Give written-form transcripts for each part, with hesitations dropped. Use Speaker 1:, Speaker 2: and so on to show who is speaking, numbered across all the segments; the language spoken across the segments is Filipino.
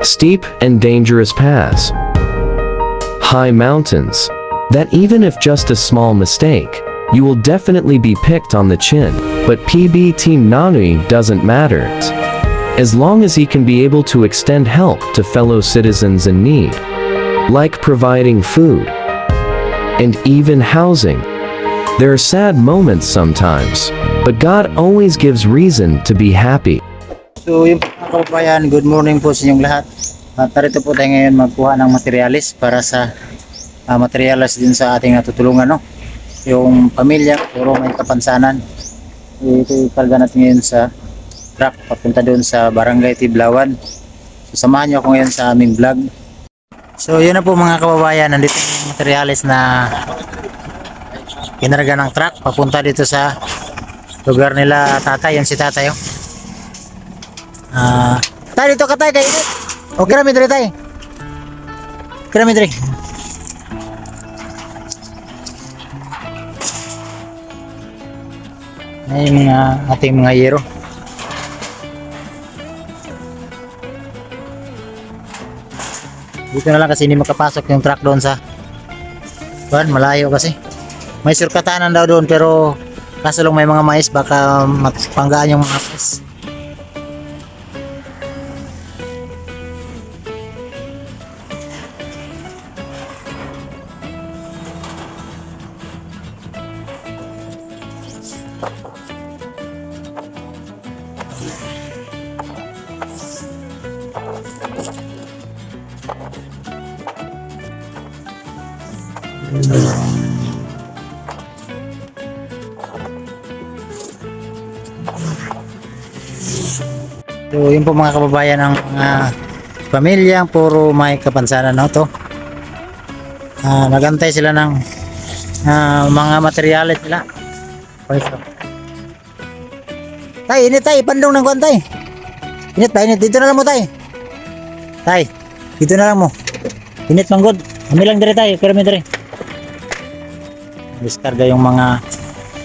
Speaker 1: steep and dangerous paths, high mountains, that even if just a small mistake, you will definitely be picked on the chin. But PB Team Nanui doesn't matter, as long as he can be able to extend help to fellow citizens in need, like providing food and even housing. There are sad moments sometimes, but God always gives reason to be happy.
Speaker 2: So yung mga kababayan, good morning po sa inyong lahat. At narito po tayo ngayon magkuha ng materialis para sa materialis din sa ating natutulungan, no? Yung pamilya, puro may kapansanan. Ito yung karga natin ngayon sa truck papunta doon sa Barangay Tiblawan. So samahan nyo ako ngayon sa aming vlog. So yun na po mga kababayan, nandito yung materialis na kinarga ng truck papunta dito sa lugar nila tatay. Yan si tatay, oh. Tay, dito ka tay, kainit. Okay na midri tay. Okay na midri. Ay mga ating mga yero. Dito na lang kasi hindi makapasok yung truck doon sa malayo kasi. May surkatanan daw doon pero kaso lang may mga mais, baka mapanggaan yung mga mais. So yun po mga kababayan, ang mga pamilyang puro may kapansanan, no, to. Nagantay sila ng mga materyales nila. Tay, init tay, pandong ng kuwan tay. Init pa, init. Dito na lang mo tay. Tay, dito na lang mo. Init manggod. Kami lang dire tay, pero may dire. Diskarga yung mga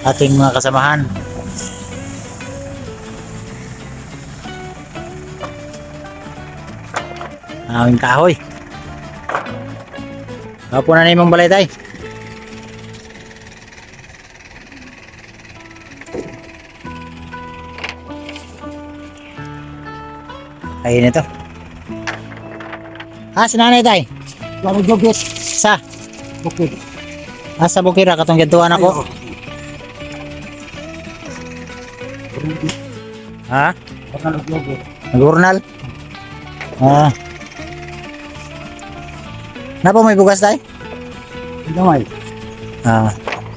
Speaker 2: ating mga kasamahan. Aming kahoy. Kapo na mong balay tay. Ayun ito. Si nanay tay.
Speaker 3: Lalo jogit
Speaker 2: Sa
Speaker 3: bukid.
Speaker 2: sa bukira katong gituan ako.
Speaker 3: Lalo jogit.
Speaker 2: Nagurnal. Napa may bugas tay?
Speaker 3: Damay.
Speaker 2: So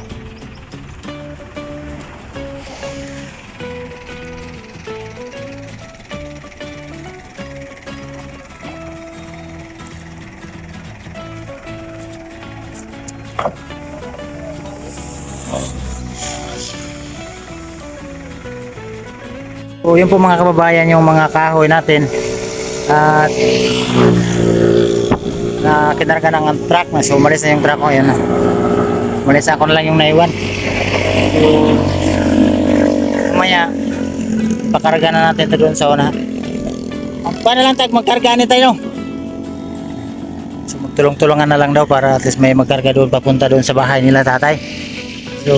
Speaker 2: yun po mga kababayan yung mga kahoy natin at na kinarga ng truck na. So umalis na yung truck ko, yun na. Umalis ako na lang yung naiwan. So kumaya pakarga na natin ito doon sa una. Paano lang tayo magkarga ni tayo, no? So magtulong-tulungan na lang daw para at least may magkarga doon papunta doon sa bahay nila tatay. So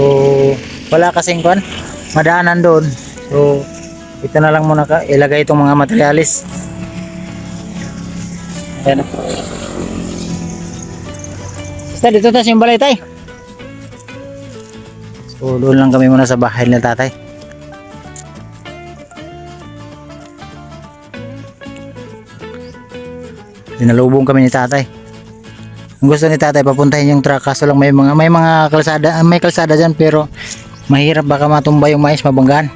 Speaker 2: wala kasing kwan madaanan doon. So ito na lang muna ilagay itong mga materialis. Ayan. Basta dito tayo yung balay tay. So doon lang kami muna sa bahay nila tatay. Dinalubong kami ni tatay. Ang gusto ni tatay papuntahin yung truck, kaso lang may mga kalsada, may kalsada dyan pero mahirap, baka matumba yung mais, mabanggaan.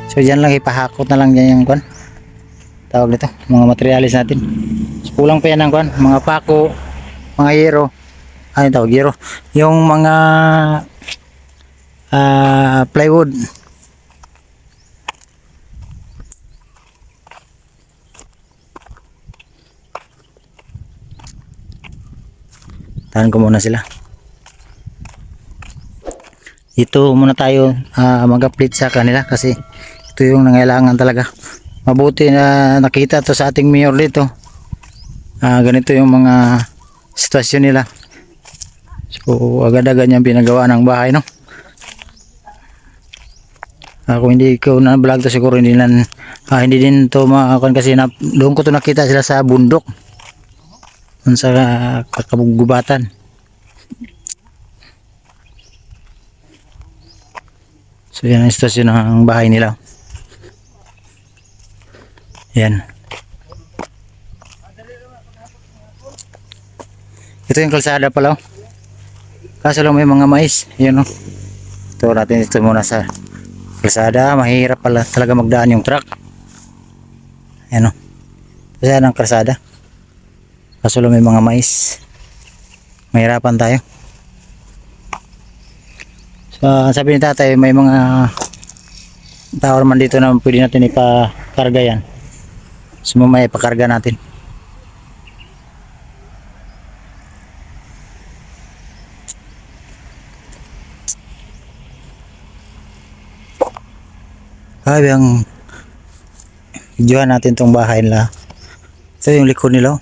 Speaker 2: So dyan lang ipahakot na lang dyan yung kwan. Tawag nito, mga materialis natin. So, kulang pa yan ng kwan, mga pako, mga yero. Ano tawag, yero? Yung mga plywood. Tahan ko muna sila. Ito muna tayo mag-update sa kanila kasi ito yung nangailangan talaga. mabuti na nakita to sa ating mayor dito. Ganito yung mga sitwasyon nila. So agad-agad niyang pinagawa ng bahay, no? Kung hindi ko na vlog to siguro hindi din to makakuan kasi doon ko to nakita sila sa bundok. Doon sa kakabugubatan. So yan ang sitwasyon ng bahay nila. Yan. Ito yung kalsada pala. Kaso lang may mga mais. Yan o. Ito natin ito muna sa kalsada. Mahirap pala talaga magdaan yung truck. Yan o. Yan ang kalsada. Kaso lang may mga mais. Mahirapan tayo. So, sabi ni tatay may mga tao naman dito na pwede natin ipakarga yan. So mamaya ipakarga natin. Ang videohan natin tong bahay nila. Ito yung likod nila.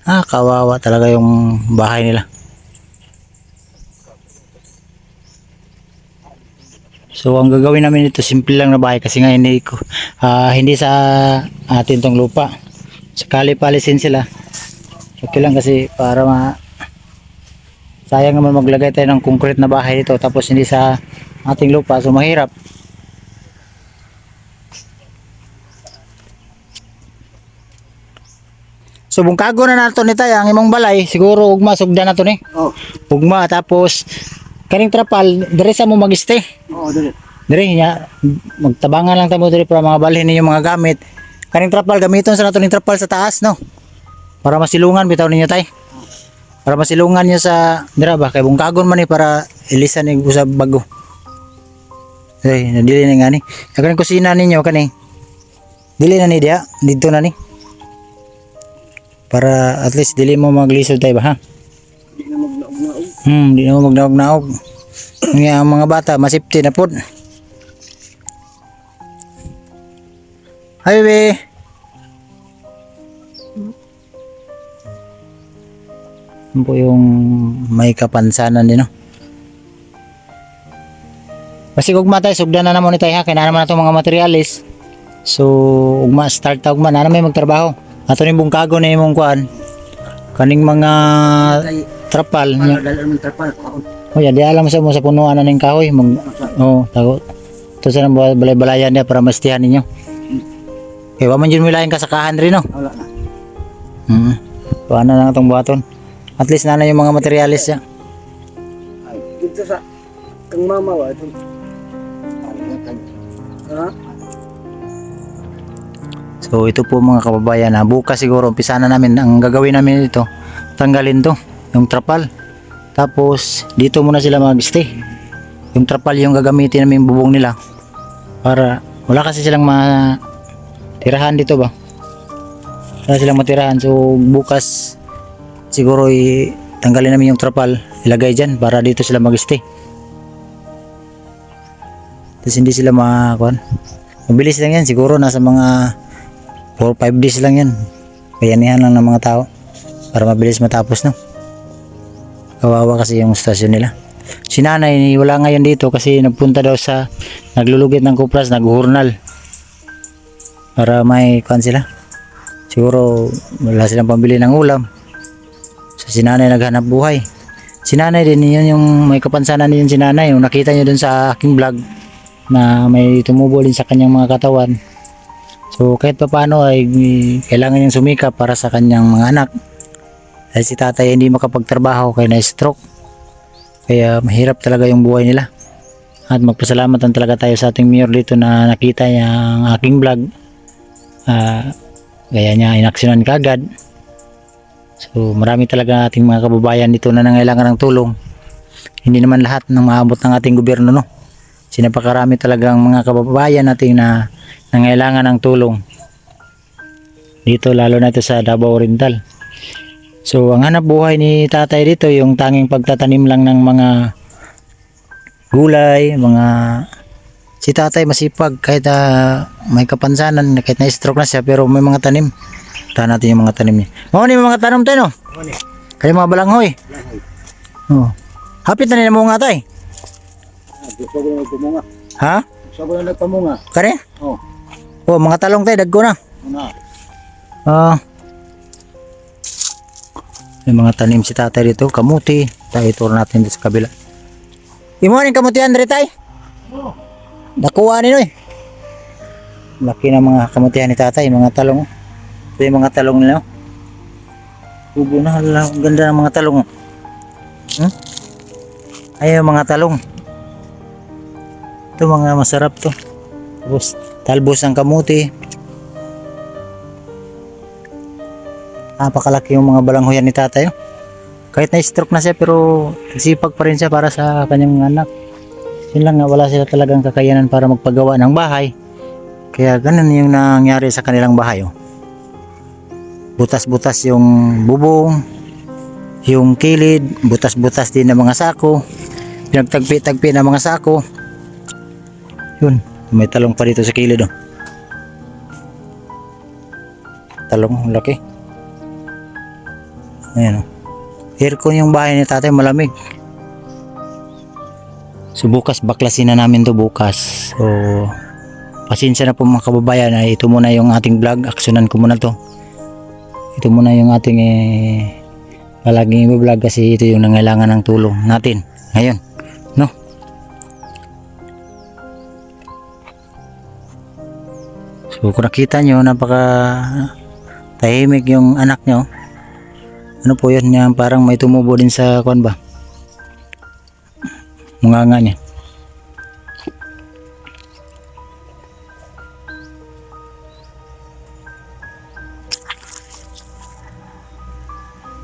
Speaker 2: Kawawa talaga yung bahay nila. So ang gagawin namin ito simple lang na bahay kasi nga hindi sa atin tong lupa. Sakali palisin sila. Okay lang kasi para sayang naman maglagay tayo ng concrete na bahay dito tapos hindi sa ating lupa, so mahirap. So bungkago na nato ni tayo ang imong balay, siguro ugma sugdan nato ni.
Speaker 3: Oh.
Speaker 2: Ugma tapos kaning trapal dire sa mo mag-stay.
Speaker 3: Oo, dili.
Speaker 2: Dire nya magtabangan lang tamo dire para mga balhin ninyo mga gamit. Kaning trapal gamiton sa nato ning trapal sa taas, no. Para masilungan bitaw ninyo tay. Para masilungan niyo sa dira ba kay bungkagon man ni para ilisan ni usab bago. Ay, nadili na nga ni. Kaning kusina ninyo kani. Dili na ni dia, dito na ni. Para at least dili mo maglisod tay ba ha? Di na mo magnaog-naog. Nga ang mga bata masipti na pod. Hi be. Ano po yung may kapansanan din, no? Kasi ugma tayo, sugdan na naman ni tayo ha. Kaya naman na itong mga materialis. So, ugma, start ta ugma. Na may magtrabaho. Ato ni bungkago na imong kuan. Kaning mga trapal.
Speaker 3: Dalan trapal.
Speaker 2: O yan, di alam sa mo sa punuan na ng kahoy. Tago. Ito sa balay-balayan niya para mastihan ninyo. Kaya waman dyan mo ilahin kasakahan rin, no?
Speaker 3: Wala na.
Speaker 2: Paano na itong buhaton? At least na yung mga materialis niya.
Speaker 3: Ay, dito sa kang mama wa ito. Ha?
Speaker 2: So ito po mga kababayan, bukas siguro umpisa na namin. Ang gagawin namin dito, tanggalin to, yung trapal. Tapos dito muna sila mag-stay. Yung trapal yung gagamitin namin bubong nila. Para wala kasi silang matirahan dito ba. Wala silang matirahan. So bukas siguro tanggalin namin yung trapal, ilagay dyan para dito sila mag-stay. Tapos hindi sila makakuan. Mabilis lang yan, siguro nasa mga 4-5 days lang yan. Bayanihan lang ng mga tao para mabilis matapos, no? Kawawa kasi yung stasyon nila. Si nanay wala ngayon dito kasi nagpunta daw sa naglulugit ng kupras, naghurnal para may kuan sila. Siguro wala silang pambili ng ulam. So si nanay naghanap buhay. Si nanay din yun yung may kapansanan din si nanay. Yung nakita nyo dun sa aking vlog na may tumubo din sa kanyang mga katawan. So kahit pa paano ay kailangan niyang sumikap para sa kanyang mga anak. Dahil si tatay hindi makapagtrabaho kaya na-stroke. Kaya mahirap talaga yung buhay nila. At magpasalamat talaga tayo sa ating mayor dito na nakita niya ang aking vlog. Kaya niya inaksyonan kaagad. So marami talaga ating mga kababayan dito na nangailangan ng tulong. Hindi naman lahat ng maabot ng ating gobyerno, no? Sinapakarami talagang mga kababayan nating na nangailangan ng tulong. Dito lalo na ito sa Davao Oriental. So ang hanap buhay ni tatay dito yung tanging pagtatanim lang ng mga gulay, mga Si tatay masipag kahit may kapansanan, kahit na-stroke na siya, pero may mga tanim. Tahan natin yung mga tanim niya. Mga ni mga tanim tayo, no? Kayo mga balanghoy. Oh. Hapit na nila mo nga tay.
Speaker 3: Gusto ko na nagpamunga.
Speaker 2: Ha?
Speaker 3: Gusto ko na nagpamunga.
Speaker 2: Kare?
Speaker 3: Oh.
Speaker 2: Oh, mga talong tayo, dagko na.
Speaker 3: Una.
Speaker 2: May mga tanim si tatay dito, kamuti. Tayo tour natin dito sa kabila. Imuhanin kamutihan dito tay. Nakuha nino eh. Laki ng mga kamutihan ni tatay, mga talong. Ito yung mga talong nila. Tubo na, hala, ang ganda ng mga talong. Ayaw mga talong. Ito mga masarap to. Tapos talbos ng kamuti. Napakalaki yung mga balanghoyan ni tatay. Kahit na-stroke na siya pero nagsipag pa rin siya para sa kanyang anak. Yun lang nga, wala sila talagang kakayanan para magpagawa ng bahay. Kaya ganun yung nangyari sa kanilang bahay. Oh. Butas-butas yung bubong, yung kilid, butas-butas din ng mga sako, pinagtagpi-tagpi ng mga sako. Yun, may talong pa dito sa kilid. Oh. Talong, laki. Ayan. Oh. Aircon yung bahay ni tatay, malamig. So bukas baklasin na namin to bukas. So pasensya na po mga kababayan, ito muna yung ating vlog. Aksyonan ko muna to. Ito muna yung ating palaging i-vlog kasi ito yung nangailangan ng tulong natin ngayon, no? So kung nakita nyo, napaka tahimik yung anak nyo. Ano po yun, yan, parang may tumubo din sa kuwan ba? Munganga niya.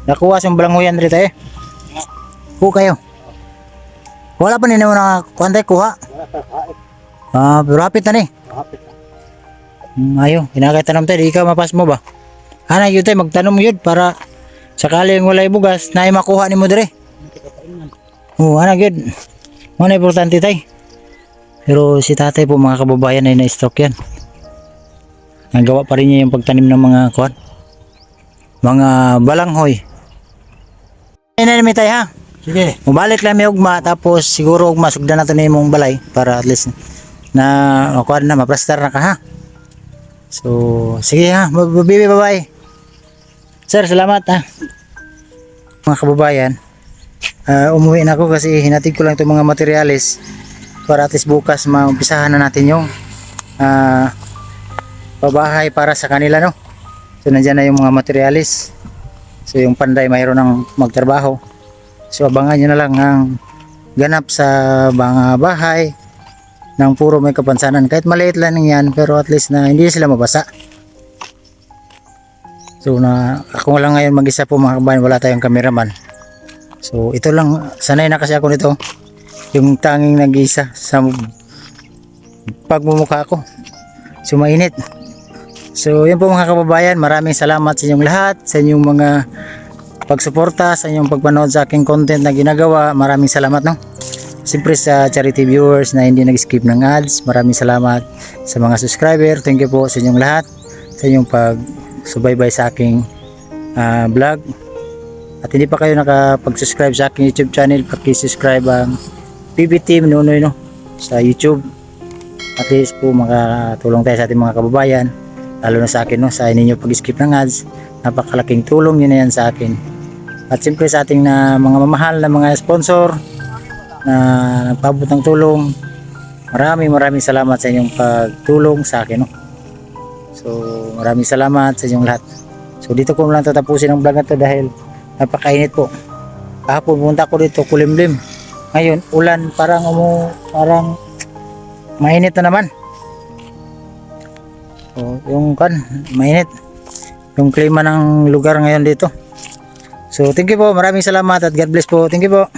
Speaker 2: Nakuha yung balanghoyan dito eh. Kuha kayo. Wala pa nila mo na kuha. Pero hapit na ni. Ayo, kinakaitanong tayo, di ka mapas mo ba? Ana yun tayo, magtanong yun para sakali yung walay bugas, na makuha ni mo dire. Ana yun. Ano importante tay. Pero si tatay po mga kababayan ay na-stroke yan. Nagawa pa rin niya yung pagtanim ng mga kuwan. Mga balanghoy. Ay na namin tay ha.
Speaker 3: Sige.
Speaker 2: Mubalik lang may ugma tapos siguro ugma sugdan natin na yung balay para at least na kuwan na maplastar na ka ha. So sige ha. Baby bye. Sir salamat ha. Mga kababayan. Umuwi na ako kasi hinatid ko lang itong mga materyales para at least bukas maumpisahan na natin yung pabahay para sa kanila no. So nandiyan na yung mga materyales. So yung panday mayroon ng magtrabaho. So abangan nyo na lang ang ganap sa mga bahay ng puro may kapansanan. Kahit maliit lang yan pero at least na hindi sila mabasa. So ako lang ngayon mag-isa po mga kabayan, wala tayong cameraman. So ito lang, sanay na kasi ako nito. Yung tanging nag-isa sa pagmumukha ko. So mainit. So yun po mga kababayan, maraming salamat sa inyong lahat, sa inyong mga pagsuporta, sa inyong pagpanood sa aking content na ginagawa. Maraming salamat no. Siyempre sa charity viewers na hindi nag-skip ng ads, maraming salamat sa mga subscriber. Thank you po sa inyong lahat, sa inyong pagsubaybay sa aking vlog. At hindi pa kayo nakapag-subscribe sa aking YouTube channel, paki-subscribe ang PB Team Nunoy no sa YouTube. At least po makatulong tayo sa ating mga kababayan, lalo na sa akin no, sa inyo pag-skip ng ads. Napakalaking tulong yun na yan sa akin. At siyempre sa ating mga mamahal na mga sponsor na nagpaabot ng tulong, maraming salamat sa inyong pagtulong sa akin no. So maraming salamat sa inyong lahat. So dito ko lang tatapusin ang vlog na to dahil napakainit po. Kahapon pumunta ko dito kulimlim. Ngayon ulan, parang mainit na naman. So yung mainit yung klima ng lugar ngayon dito. So thank you po, maraming salamat at God bless po. Thank you po.